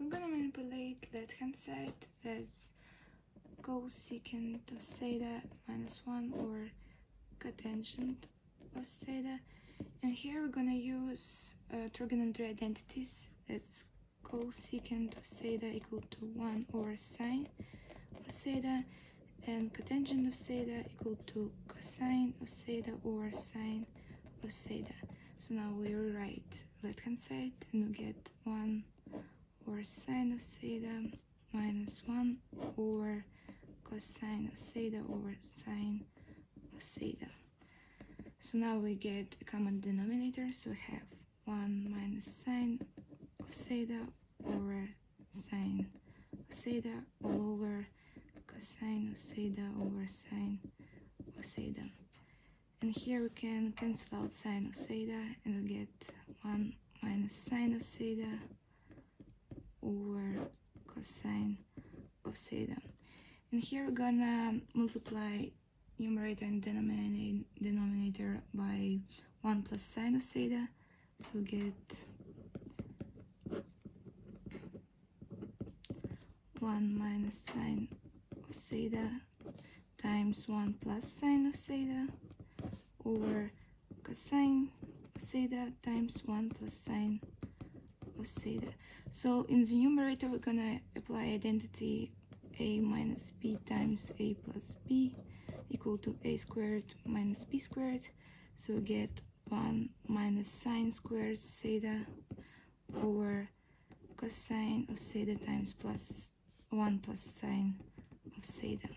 we're gonna manipulate left hand side, that's cosecant of theta minus 1 or cotangent of theta. And here we're gonna use trigonometry identities, that's cosecant of theta equal to 1 over sine of theta, and cotangent of theta equal to cosine of theta over sine of theta. So now we rewrite left hand side and we get 1 over sine of theta minus 1 over cosine of theta over sine of theta. So now we get a common denominator, so we have 1 minus sine of theta over sine of theta all over cosine of theta over sine of theta. And here we can cancel out sine of theta and we get 1 minus sine of theta over cosine of theta. And here we're gonna multiply numerator and denominator by 1 plus sine of theta, so we get 1 minus sine of theta times 1 plus sine of theta over cosine of theta times 1 plus sine of theta. So in the numerator we're gonna apply identity a minus b times a plus b equal to a squared minus b squared, so we get 1 minus sine squared theta over cosine of theta times 1 plus sine of theta.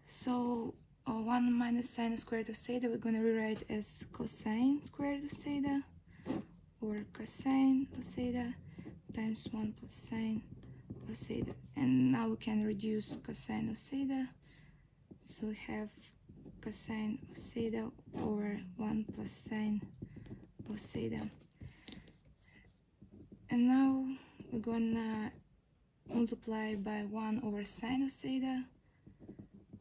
So 1 minus sine squared of theta we're going to rewrite as cosine squared of theta or cosine of theta times 1 plus sine of theta. And now we can reduce cosine of theta, so we have cosine of theta over 1 plus sine of theta. And now we're gonna multiply by 1 over sine of theta,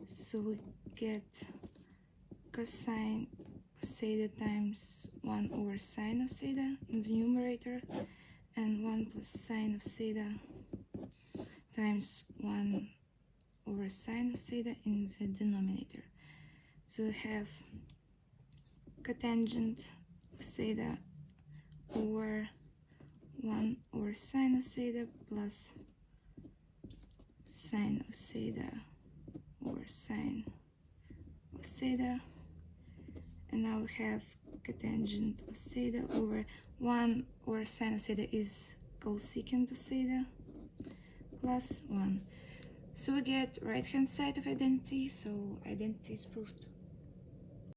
so we get cosine of theta times 1 over sine of theta in the numerator and 1 plus sine of theta times 1 over sine of theta in the denominator. So we have cotangent of theta over 1 over sine of theta plus sine of theta over sine of theta. And now we have cotangent of theta over 1 over sine of theta is cosecant of theta plus 1. So we get right hand side of identity, so identity is proved.